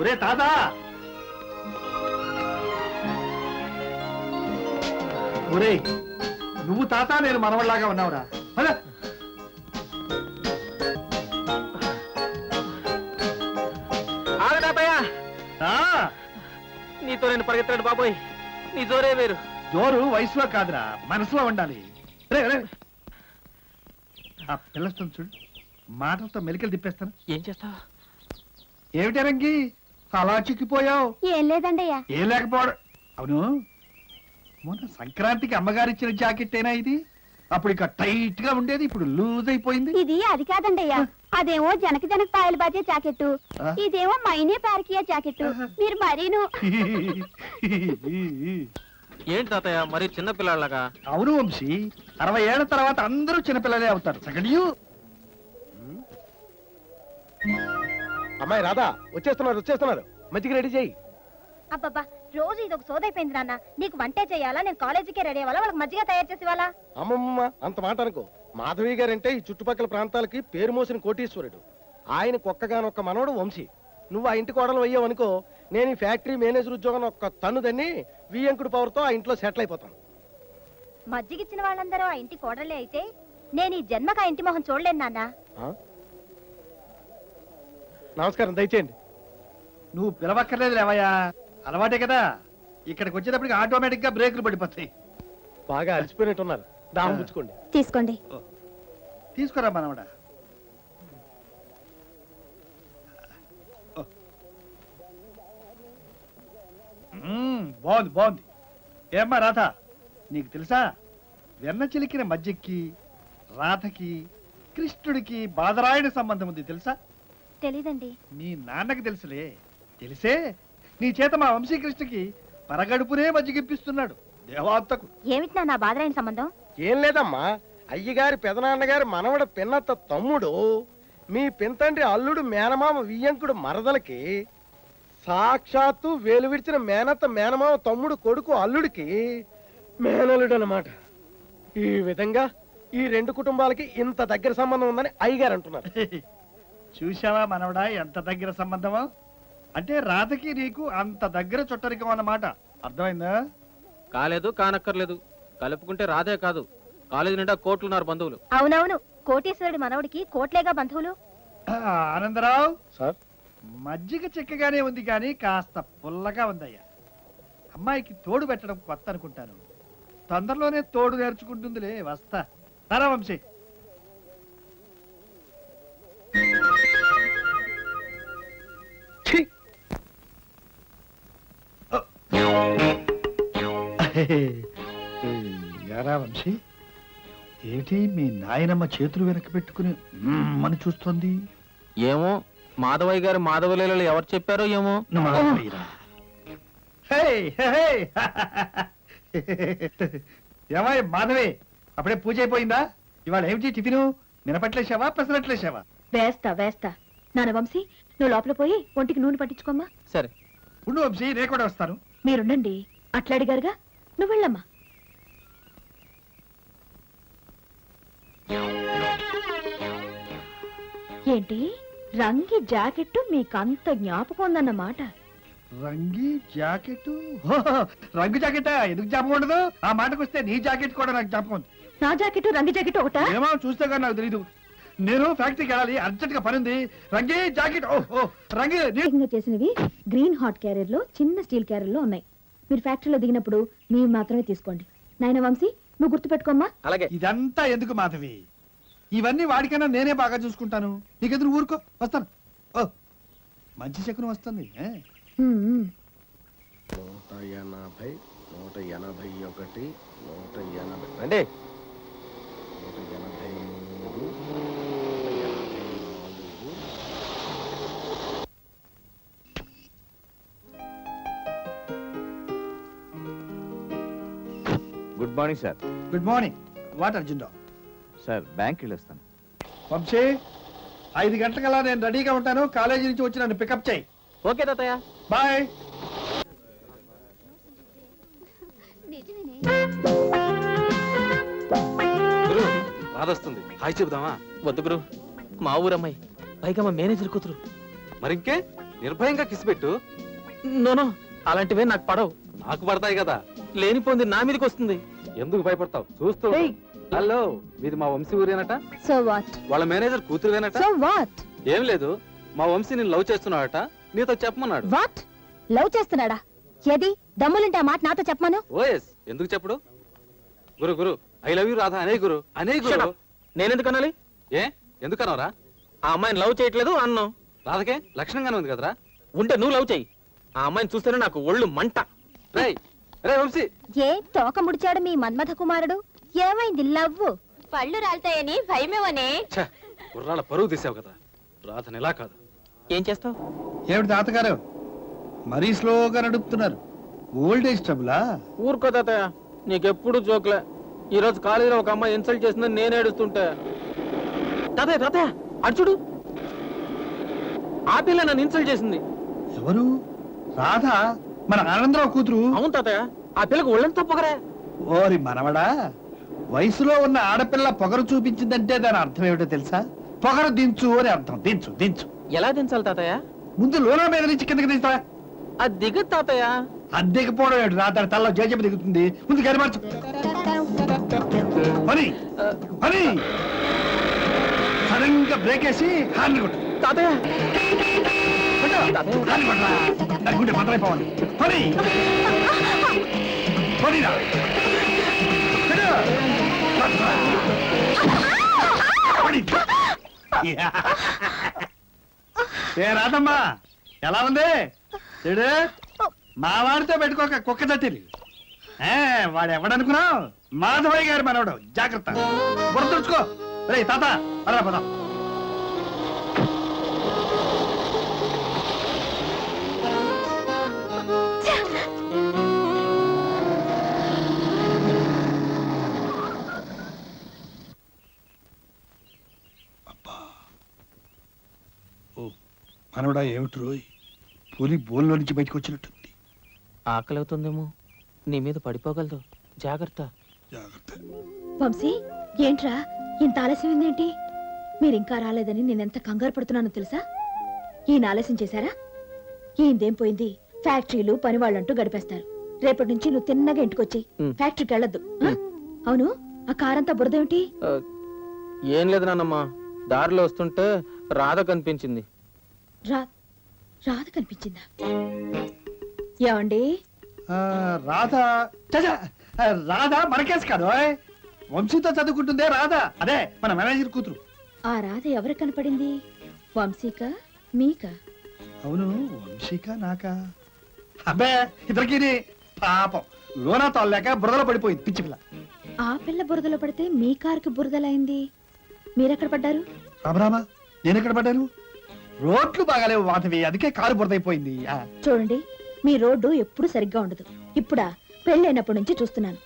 ఒరే తాత, ఒరే నువ్వు తాత, నేను మనవళ్ళలాగా ఉన్నావురా. నీతో నేను పరిగెత్తాడు బాబోయ్, నీ జోరే వేరు. జోరు వయసులో కాదురా, మనసులో ఉండాలి. ఆ పిల్లస్తుంది చూడు, మాటలతో మెలికలు తిప్పేస్తాను. ఏం చేస్తావా? ఏమిటి రంగి అలా చిక్కిపోయావు? ఏం లేదండయ్యా. ఏం లేకపోవడం. అవును, మొన్న సంక్రాంతికి అమ్మగారు ఇచ్చిన జాకెట్ ఏనా ఇది? అప్పుడు ఇక టైట్ గా ఉండేది, ఇప్పుడు లూజ్ అయిపోయింది. ఇది అది కాదండయ్యా, అదేమో జనక పాయలు బాజే జాకెట్, ఇదేమో మైనే పార్కియా జాకెట్. మీరు మరీను. ఏంటి తాతయ్య మరి చిన్న పిల్లలాగా? అవును వంశీ, 60 ఏళ్ల తర్వాత అందరూ చిన్నపిల్లలే అవుతారు. సెకండ్ అమ్మాయి రాధా, వచ్చేస్తున్నారు. మజ్జిగ రెడీ చేయి. అబ్బబ్బా, రోజు ఇది ఒక సోదైపోయింది నాన్న. నీకు వంటే చేయాలా, నేను కాలేజీకే రెడీ అవ్వాలా, వాళ్ళకి మజ్జిగ తయారు చేసి ఇవ్వాలా? అమ్మమ్మ, అంత మాట అనుకో. మాధవి గారంటే ఈ చుట్టుపక్కల ప్రాంతాలకి పేరు మోసిన కోటీశ్వరుడు. ఆయనకు ఒక్కగానొక్క మనవడు వంశీ. నువ్వు ఆ ఇంటి కోడలు అయ్యావు అనుకో, నేను ఈ ఫ్యాక్టరీ మేనేజర్ ఉద్యోగం ఒక్క తన్నుదని వియంకుడు పవర్తో ఆ ఇంట్లో సెటిల్ అయిపోతాను. మజ్జిగిచ్చిన వాళ్ళందరూ ఆ ఇంటి కోడలే అయితే నేను ఈ జన్మకు ఆ ఇంటి మొహం చూడలేను నాన్న. నమస్కారం, దయచేయండి. నువ్వు పిలవక్కర్లేదు లేవయ్యా, అలవాటే కదా. ఇక్కడికి వచ్చేటప్పటికి ఆటోమేటిక్ గా బ్రేకులు పడిపోతాయి. బాగా అలసిపోయినట్టున్నారు, దాహం పుచ్చుకోండి. తీసుకోండి. తీసుకురా మనవడా. బాగుంది. ఏమ్మా రాధ, నీకు తెలుసా వెన్న చిలికిన మధ్యకి రాధకి కృష్ణుడికి బాదరాయణ సంబంధం ఉంది తెలుసా? తెలీదండి. నీ నాన్నకి తెలుసులే. తెలిసే నీ చేత మా వంశీకృష్ణకి పరగడుపునే మజ్జిగిప్పిస్తున్నాడు దేవాంతకు. ఏమిటి నా బాదరాయణ సంబంధం? ఏం లేదమ్మా, అయ్యగారి పెదనాన్నగారి మనవడ పిన్నత్త తమ్ముడు మీ పింతండ్రి అల్లుడు మేనమామ వియ్యంకుడు మరదలకి సాక్షాత్తు వేలు విడిచిన మేనత్త మేనమామ తమ్ముడు కొడుకు అల్లుడికి మేనల్లుడు అన్నమాట. ఈ విధంగా ఈ రెండు కుటుంబాలకి ఇంత దగ్గర సంబంధం ఉందని అయ్యగారు అంటున్నారు. చూశావా మనవడా, ఎంత దగ్గర సంబంధమో? అంటే రాధకి నీకు అంత దగ్గర చుట్టరికం అన్నమాట. అర్థమైందా? కాలేదు, కానక్కర్లేదు. కలుపుకుంటే రాధే కాదు, కాలేజీ నిండా కోట్లున్నారు బంధువులు. అవునవును, కోటీశ్వరుడి మనవడికి కోట్లేగా బంధువులు. ఆనందరావు సార్, మజ్జిగ చిక్కగానే ఉంది కానీ కాస్త పుల్లగా ఉందయ్యా. అమ్మాయికి తోడు పెట్టడం కొత్త అనుకుంటాను, తొందరలోనే తోడు నేర్చుకుంటుందిలే. వస్తా. సరే వంశీ. యారా వంశీ, ఏమిటి మీ నాయనమ్మ చేతులు వెనక పెట్టుకుని మన చూస్తోంది? ఏమో, మాధవయ్య గారు మాధవలీలలు ఎవరు చెప్పారో ఏమో. ఏమాయ్ మాధవే, అప్పుడే పూజ అయిపోయిందా? ఇవాళ ఏమిటి టిఫిను? మినపట్లేసావా, పెసరట్లేసావా? వేస్తా. నాన్న వంశీ, నువ్వు లోపల పోయి ఒంటికి నూనె పట్టించుకోమ్మా. సరే ఉండు వంశీ, నేను కూడా వస్తాను. మీరుండండి, అట్లా అడిగారుగా, నువ్వు వెళ్ళమ్మా. ఏంటి రంగి జాకెట్టు మీకంత జ్ఞాపకం ఉందన్నమాట? రంగి జాకెట్? రంగు జాకెటా? ఎందుకు జ్ఞాపకం ఉండదు? ఆ మాటకు వస్తే నీ జాకెట్ కూడా నాకు జ్ఞాపకం ఉంది. నా జాకెట్ రంగి జాకెట్ ఒకటా? ఏమో, చూస్తే కానీ నాకు తెలీదు. నేను ఫ్యాక్టరీకి వెళ్ళాలి, అర్జెంట్ గా పనింది. రంగి జాకెట్. రంగి చేసినవి గ్రీన్ హాట్ క్యారియర్ లో, చిన్న స్టీల్ క్యారియర్ లో ఉన్నాయి. మీరు ఫ్యాక్టరీలో దిగినప్పుడు మీరు మాత్రమే తీసుకోండి. నాయన వంశీ, నువ్వు గుర్తుపెట్టుకోమ్మా. అలాగే. ఇదంతా ఎందుకు మాధవి? ఇవన్నీ వాడికైనా నేనే బాగా చూసుకుంటాను. నీకెదురు ఊరుకో, వస్తాను. మంచి శకునం వస్తుంది. 180, 181, 180 అంటే 183. Good morning sir. Good morning. What Arjun? Sir, bank వెళ్ళొస్తాను. వంశీ, 5 గంటలకల్లా నేను రెడీగా ఉంటాను. కాలేజీ నుంచి వచ్చి నన్ను పికప్ చేయి. ఓకే తాతయ్య, బాయ్. గురు రాదొస్తుంది, హాయ్ చెబుదామా? వద్దు గురు, మా ఊరమ్మాయి, పైగా మా మేనేజర్ కూతురు. మరింకే నిర్భయంగా కిస్ పెట్టు. నోనో అలాంటివే నాకు పడవు. నాకు పడతాయి కదా. లేనిపోంది నా మీదకి వస్తుంది. ఎందుకు భయపడతావు? చూస్తూ ఉండు. హలో, మీది మా వంశీ ఊరేనట. So what? వాళ్ళ మేనేజర్ కూతురువేనట. So what? ఏం లేదు, మా వంశీ నేను లవ్ చేస్తున్నాడట, నీతో చెప్పమన్నాడు. వాట్? లవ్ చేస్తున్నాడా? ఏది దమ్ములుంటే ఆ మాట నాతో చెప్పమను. ఓఎస్, ఎందుకు చెప్పడు? గురు గురు ఐ లవ్ యూ రాధా అనే గురు, అనే Shut గురు. up. నేనెందుకు అనాలి? ఏ ఎందుకన్నారా? ఆ అమ్మాయిని లవ్ చేయట్లేదు అన్నావు. రాధకే లక్షణంగానే ఉంది కదరా. ఉంటే నువ్వు లవ్ చేయి. ఆ అమ్మాయిని చూస్తేనే నాకు ఒళ్ళు మంట. రేయ్ రే వంశీ, ఏ తోక ముడిచాడు మీ మన్మథ కుమారుడు? ఏమైంది లవ్వు? పళ్ళు రాలుతాయని భయమేవనే. ఛ, కుర్రాళ్ళ పరువు తీసావు కదా. రాధని ఎలా కాదు. ఏం చేస్తావు? ఏమిటి తాతగారు మరీ స్లోగా నడుపుతున్నారు? ఓల్డేజ్ ట్రబులా? ఊరుకో తాతయ్య, నీకెప్పుడు జోక్లే. ఈ రోజు కాలేజీలో ఒక అమ్మాయి ఇన్సల్ట్ చేసిందని నేను ఏడుస్తుంటే, తాతయ్య తాతయ్య అటు చూడు, ఆ పిల్ల నన్ను ఇన్సల్ట్ చేసింది. ఎవరు? రాధ, మన ఆనందరావు కూతురు. అవును తాతయ్య, ఆ పిల్లకు ఒళ్ళంతా పొగరే. ఓరి మనవడా, వయసులో ఉన్న ఆడపిల్ల పొగరు చూపించిందంటే దాని అర్థం ఏమిటో తెలుసా? పొగరు దించు అని అర్థం. దించు దించు. ఎలా దించాలి తాతయ్య? ముందు లోన మీద నుంచి కిందకి దించా. అది దిగదు తాతయ్య. అద్దెకపోవడం ఏమిటి? రాత తల్ల జేజపు దిగుతుంది. ముందు గడి మార్చు. పని పని సడన్ గా బ్రేక్ వేసి హార్న్ కొట్టు. తాతయ్య హార్న్ కొట్టరా. దాని గుండె బద్దలైపోవాలి. పని పనిరా. కొట్టు. కొట్టురా. పని. ఏ రాదమ్మా, ఎలా ఉంది? చెడు మా వాడితో పెట్టుకోక కుక్క తట్టిరి. వాడు ఎవడనుకున్నావు? మాధవయ్య గారు మనవడు. జాగ్రత్త, గుర్తుంచుకో. రే తాత పదా పదా. మనవడా ఏమిటి రోయ్? పులి బోల్లో నుంచి బయటకు వచ్చినట్టుంది. ఆకలి అవుతుందేమో, నీ మీద పడిపోగలదు. జాగ్రత్త. జాగ్రత్త. వంశీ, ఏంట్రా ఇంత ఆలస్యం ఏంటి? మీరింకా రాలేదని నేనెంత కంగారు పడుతున్నానో తెలుసా? ఈయన ఆలస్యం చేశారా? ఈయనదేం పోయింది? ఫ్యాక్టరీలు పని వాళ్ళంటూ గడిపేస్తారు. రేపటి నుంచి నువ్వు తిన్నగా ఇంటికొచ్చి ఫ్యాక్టరీకి వెళ్ళొద్దు. ఆ? అవును, ఆ కారంతా బురదేమిటి? ఏం లేదు నాన్నమ్మ, దారిలో వస్తుంటే రాధ కనిపించింది. రాధ కనిపించిందా? ఏమండి? రాధ చచా, రాధ మనకేసి కాదు, ఓయ్. వంశీతో చదువుకుంటుందే రాధ. అదే మన మేనేజర్ కూతురు. ఆ రాధ ఎవరు కనపడింది? వంశీక మీక? అవును, వంశీకా నాకా? అబ్బే ఇద్దరికి పాపం లోనా తోలేక బురదలో పడిపోయింది పిచ్చి పిల్ల. ఆ పిల్ల బురదలో పడితే మీ కారుకి బురదలైంది. మీరెక్కడ పడ్డారు? రామరామా, నేనెక్కడ పడ్డాను? రోడ్లు బాగాలేవు మాధవి, అందుకే కారు బురదైపోయింది. చూడండి, మీ రోడ్డు ఎప్పుడు సరిగ్గా ఉండదు. ఇప్పుడా? పెళ్ళైనప్పటి నుంచి చూస్తున్నాను.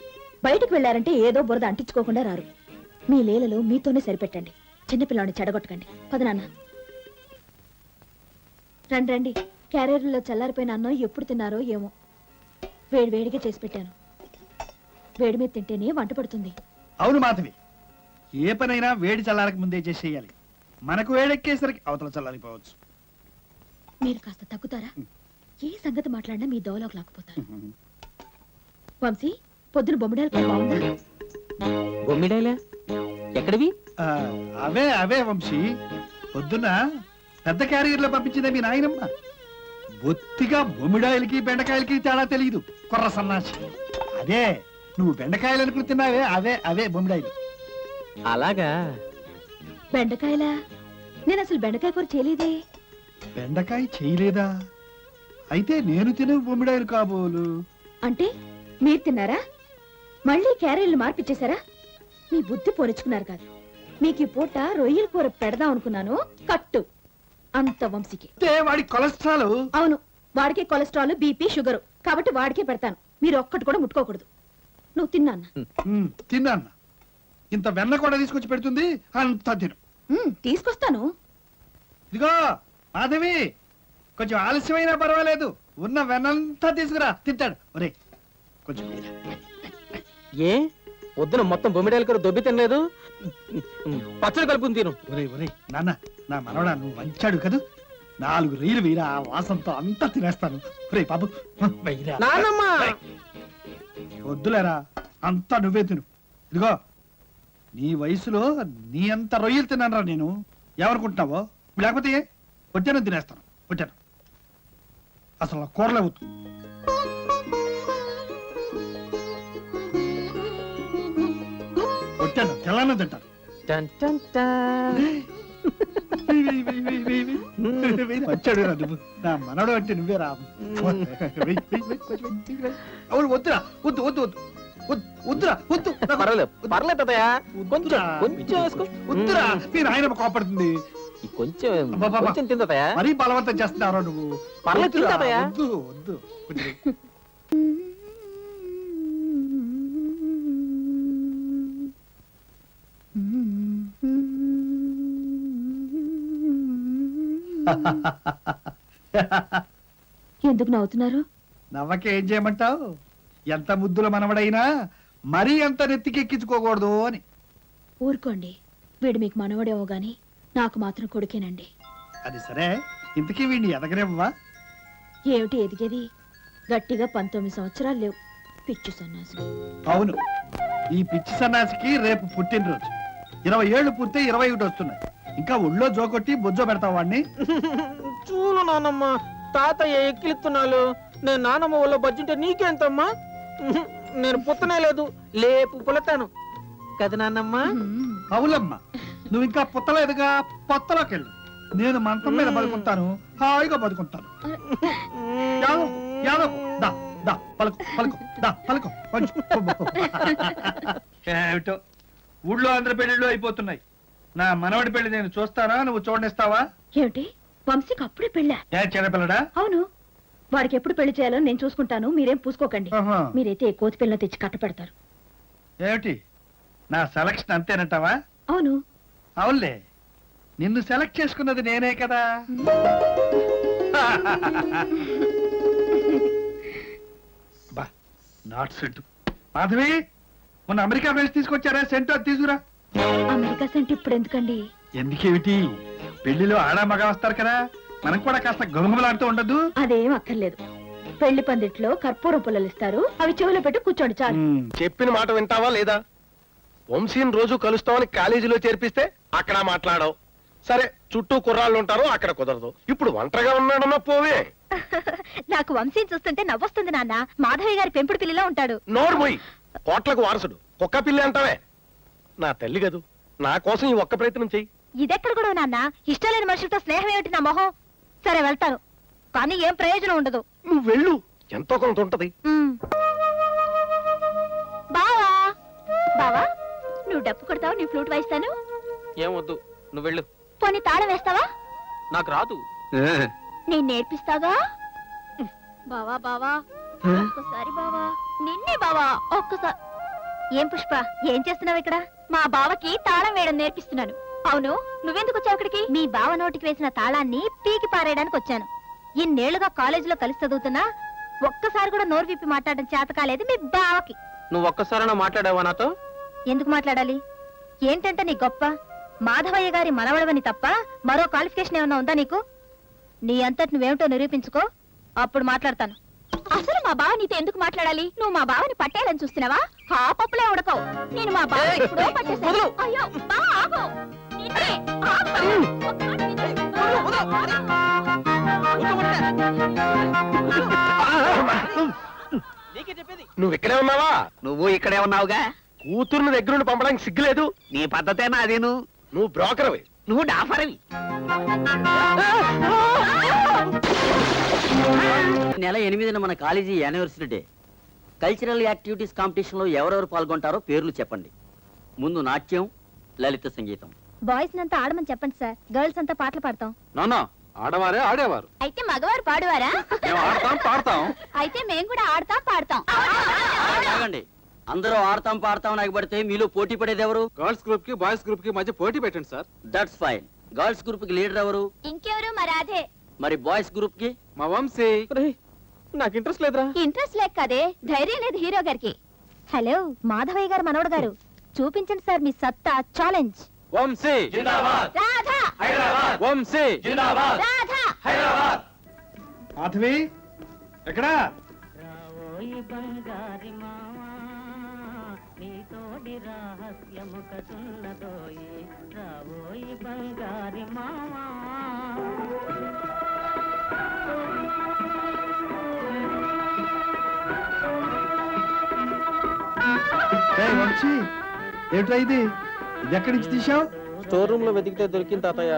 బయటకు వెళ్లారంటే ఏదో బురద అంటించుకోకుండా రారు. మీ లీలలో మీతోనే సరిపెట్టండి. చిన్నపిల్లాడిని చెడగొట్టకండి. పదనాన్న రండి రండి. క్యారియర్లో చల్లారిపోయిన అన్నం ఎప్పుడు తిన్నారో ఏమో, వేడివేడిగా చేసి పెట్టాను. వేడి మీద తింటేనే వంట పడుతుంది. అవును మాధవి, ఏ పనైనా వేడి చల్లారక ముందే చేసేయాలి. మనకు వేడెక్కేసరికి అవతల చల్లారిపోవచ్చు. మీరు కాస్త తగ్గుతారా? ఏ సంగతి మాట్లాడినా మీ దోవలోకి లాక్కుపోతారు. వంశీ, పొద్దున బొమ్మిడాలు కూర బాగుందా? బొమ్మిడాయిలే ఎక్కడివి? అవే అవే వంశీ, పొద్దున్న పెద్ద క్యారియర్లో పంపించిందే మీ నాయనమ్మ. బొత్తిగా బొమ్మిడాయలకి బెండకాయలకి తేడా తెలియదు, కొర్ర సన్నాసి. అదే నువ్వు బెండకాయలు అనుకుని తిన్నావే, అవే అవే బొమ్మిడాయలు. అలాగా? బెండకాయలా? నేను అసలు బెండకాయ కూర చేయలేదే. బెండకాయ చేయలేదా? అయితే నేను తినే బొమ్మిడాయలు కాబోలు. అంటే మీరు తిన్నారా? మళ్ళీ క్యారెల్ని మార్పిచ్చేశారా? మీ బుద్ధి పోనిచ్చుకున్నారు కాదు. మీకు ఈ పూట రొయ్యల కూర పెడదాం అనుకున్నాను. కట్టు అంత వంశీకి. వాడి కొలెస్ట్రాల్. అవును, వాడికే కొలెస్ట్రాల్, బీపీ, షుగర్. కాబట్టి వాడికే పెడతాను. మీరు ఒక్కటి కూడా ముట్టుకోకూడదు. నువ్వు తిన్నా? తిన్నాన్న. ఇంత వెన్న కూడా తీసుకొచ్చి పెడుతుంది, అంత తిను. తీసుకొస్తాను. ఇదిగో మాధవి, కొంచెం ఆలస్యమైనా పర్వాలేదు, ఉన్న వెన్నంతా తీసుకురా, తింటాడు. ఒరే కొంచెం ఏ వద్దున మొత్తం బొమ్మిడాయల కూర దొబ్బి తినలేదు, పచ్చడి కలుపుని తిను. ఒరే ఒరే నాన్న, నా మనవడా, నువ్వు మంచాడు కదా. 4 రీలు వీరా వాసంతో అంతా తినేస్తాను. రే బాబు వెయ్యిరా. నానమ్మ వద్దులేరా, అంతా నువ్వే తిను. ఇదిగో నీ వయసులో నీ అంత రొయ్యలు తిన్నానరా నేను. ఏమనుకుంటున్నావో? లేకపోతే వచ్చాను తినేస్తాను. వచ్చాను అసలు నా కూరలే వద్దు. వచ్చాను తెల్లాను తింటాను. టన్ టన్ టన్. వచ్చాడు రా నువ్వు. నా మనవడు అంటే నువ్వే రా. అవును వద్దురా, వద్దు వద్దు వద్దు వద్దురా, వద్దు. పర్లేదు పర్లేదు తాతయ్య, కొంచెం వద్దురా. కొంచెం వేసుకో. వద్దురా, మీరు ఆయన కోపడుతుంది. ఈ కొంచెం అబ్బబ్బబ్బా. కొంచెం తిందా తాతయ్య. మరీ బలవంతం చేస్తున్నారా నువ్వు? పర్లేదు, వద్దురా, తింటావయ్యా? వద్దు వద్దు కొంచెం. ఎందుకు నవ్వుతున్నారు? నవ్వకే ఏం చేయమంటావు? ఎంత ముద్దుల మనవడైనా మరీ అంత నెత్తికెక్కించుకోకూడదు అని. ఊరుకోండి, వీడు మీకు మనవడేమో గాని నాకు మాత్రం కొడుకేనండి. అది సరే, ఇంతకీ వీడిని ఎదగనివ్వవా? ఏమిటి ఎదిగేది? గట్టిగా 19 సంవత్సరాలు లేవు. పిచ్చి సన్నాసి. అవును, ఈ పిచ్చి సన్నాసికి రేపు పుట్టినరోజు. 20 ఏళ్ళు పూర్తి 21 వస్తున్నాయి. ఇంకా ఒళ్ళో జోకొట్టి బొజ్జో పెడతావు వాడిని. చూడు నానమ్మ, తాతయ్య ఎక్కిలిస్తున్నాడు. నేను నానమ్మ వల్ల బజ్జింటే నీకేంతమ్మా? నేను పుత్తనే లేదు, లేపు పులతాను కదా నాన్నమ్మ. అవులమ్మా, నువ్వు ఇంకా పుత్తలేదుగా, పొత్తలోకి వెళ్ళు. నేను మంచం మీద బతుకుంటాను, హాయిగా బతుకుంటాను. యాదవ్, యాదవ్, దా, దా, పలుకు, పలుకు, దా, పలుకు, కొంచెం. ఏమిటో ఊళ్ళో అందరి పెళ్లిళ్ళు అయిపోతున్నాయి. నా మనవడి పెళ్లి నేను చూస్తానా, నువ్వు చూడనిస్తావా? ఏమిటి వంశీకి అప్పుడే పెళ్ళా? ఏ చిన్నపిల్లడా? అవును, వాడికి ఎప్పుడు పెళ్లి చేయాలో నేను చూసుకుంటాను. మీరేం పూసుకోకండి. ఆహా. మీరైతే కోతి పిల్లలు తెచ్చి కట్టపెడతారు. ఏమిటి నా సెలక్షన్ అంతేనంటావా? అవును. అవునులే, నిన్ను సెలెక్ట్ చేసుకున్నది నేనే కదా. బా, నాట్ సెంటు. మాధవి, మొన్న అమెరికా ఫ్రెండ్స్ తీసుకొచ్చారా? సెంటు అది తీసుకురా. అమెరికా సెంట్ ఇప్పుడు ఎందుకండి? ఎందుకేమిటి, పెళ్లిలో ఆడా మగ వస్తారు కదా, మనం కూడా కాస్త గమగమలాడుతూ ఉండదు. అదేం అక్కర్లేదు. పెళ్లి పందిట్లో కర్పూరం పుల్లలు ఇస్తారు, అవి చెవులో పెట్టి కూర్చోండి చాలు. చెప్పిన మాట వింటావా లేదా? వంశీని రోజు కలుస్తామని కాలేజీలో చేర్పిస్తే అక్కడ మాట్లాడవు. సరే, చుట్టూ కుర్రాళ్ళు ఉంటారు, అక్కడ కుదరదు. ఇప్పుడు ఒంటరిగా ఉన్నాడన్నా పోవే. నాకు వంశీని చూస్తుంటే నవ్వొస్తుంది నాన్న. మాధవి గారి పెంపుడు పిల్లిలో ఉంటాడు. నోరు మొయ్, కోట్లకు వారసుడు, కుక్క పిల్లి అంటావే. నా తల్లి గదు, నా కోసం ఈ ఒక్క ప్రయత్నం చెయ్యి. ఇదెక్కడ కూడా నాన్న? ఇష్టం లేని మనుషులతో స్నేహం ఏమిటి నా మొహం? సరే వెళ్తాను, కానీ ఏం ప్రయోజనం ఉండదు. నువ్వు వెళ్ళు, ఎంతో కొంత ఉంటది. బావా, బావా, నువ్వు డప్పు కొడతావు, నీ ఫ్లూట్ వాయిస్తాను. ఏం వద్దు, నువ్వు వెళ్ళు. పోనీ తాళం వేస్తావా? నాకు రాదు. నేను నేర్పిస్తాగా. బావా బావా, ఒక్కసారి బావా, నిన్నే బావా, ఒక్కసారి. ఏం పుష్ప, ఏం చేస్తున్నావు ఇక్కడ? మా బావకి తాళం వేయడం నేర్పిస్తున్నాను. అవును, నువ్వెందుకు వచ్చావు ఇక్కడికి? మీ బావ నోటికి వేసిన తాళాన్ని పీకి పారేయడానికి వచ్చాను. ఇన్నేళ్లుగా కాలేజీలో కలిసి చదువుతున్నా ఒక్కసారి కూడా నోరు విప్పి మాట్లాడడం చేత కాలేదు మీ బావకి. నువ్వు ఒక్కసారైనా మాట్లాడావా నాతో? ఎందుకు మాట్లాడాలి? ఏంటంటే నీ గొప్ప? మాధవయ్య గారి మనవడవని తప్ప మరో క్వాలిఫికేషన్ ఏమన్నా ఉందా నీకు? నీ అంతటి నువ్వేమిటో నిరూపించుకో, అప్పుడు మాట్లాడతాను. అసలు మా బావ నీతో ఎందుకు మాట్లాడాలి? నువ్వు మా బావని పట్టేయాలని చూస్తున్నావా? హా పప్పులే ఉడకవు. నేను మా బావ ఎప్పుడో పట్టేశాను. అయ్యో బావ, ఆగు. నిన్నే, ఆగు. నీకే చెప్పేది. నువ్వు ఇక్కడే ఉన్నావా? నువ్వు ఇక్కడే ఉన్నావుగా. కూతురుని దగ్గరుండి పంపడానికి సిగ్గులేదు. నీ పద్ధతేనా అదేను? నువ్వు బ్రోకర్వి. నువ్వు డాఫర్వి. నెల 8న మన college anniversary day. Cultural activities competition లో ఎవరెవరు పాల్గొంటారో పేర్లు చెప్పండి. ముందు నాట్యం, లలిత సంగీతం. బాయ్స్ నంతా ఆడమని చెప్పండి సార్, గర్ల్స్ అంతా పాటలు పాడతాం. నాన్న, ఆడవారే ఆడేవారు. అయితే మగవారు పాడువారా? మేము ఆడతాం పాడతాం. అయితే మేము కూడా ఆడతాం పాడతాం. ఆగండి, అందరూ ఆడతాం పాడతాం ఎగబడితే మీలో పోటీ పడేది ఎవరు? గర్ల్స్ గ్రూప్ కి బాయ్స్ గ్రూప్ కి మధ్య పోటీ పెట్టండి sir. That's fine. Girls group కి లీడర్ ఎవరు? ఇంకెవరు? మరి అదే. మరి బాయ్స్ గ్రూప్ కి? మా వంశీ. నాకు ఇంట్రెస్ట్ లేదురా. ఇంట్రెస్ట్ లేక కదే, ధైర్యం లేదు హీరో గారికి. హలో, మాధవయ్య గారు మనవడు గారు, చూపించండి సార్ మీ సత్తా. ఛాలెంజ్. వంశీ రాధా, వంశీ రాధా, మాధవి ఎక్కడా? ఏయ్ వంశీ, ఏమిట్రా ఇది? ఇది ఎక్కడి నుంచి తీసావు? స్టోర్ రూమ్ లో వెతికితే దొరికింది తాతయ్య.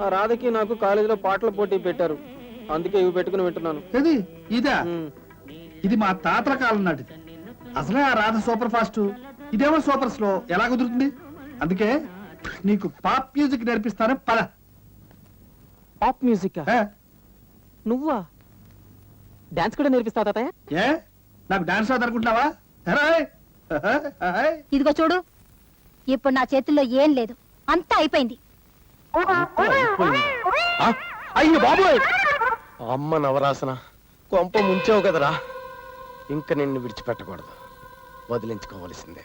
ఆ రాధకి నాకు కాలేజీలో పాటల పోటీ పెట్టారు, అందుకే ఇవి పెట్టుకుని వింటున్నాను. ఏది ఇదా? ఉమ్. ఇది మా తాతల కాలం నాటిది. అసలే ఆ రాధ సూపర్ ఫాస్ట్, ఇదేమో సూపర్ స్లో. ఎలా కుదురుతుంది? అందుకే నీకు పాప్ మ్యూజిక్ నేర్పిస్తాను, పద. పాప్ మ్యూజిక్ ఏ? నువ్వా? డాన్స్ కూడా నేర్పిస్తావు తాతయ్య? ఏ నాకు డాన్స్ అనుకుంటున్నావా? ఇదిగో చూడు, ఇప్పుడు నా చేతుల్లో ఏం లేదు, అంతా అయిపోయింది. అయ్యో బాబోయ్! అమ్మ నవరాసన, కొంప ముంచావు కదరా. ఇంక నిన్ను విడిచిపెట్టకూడదు, వదిలించుకోవలసిందే.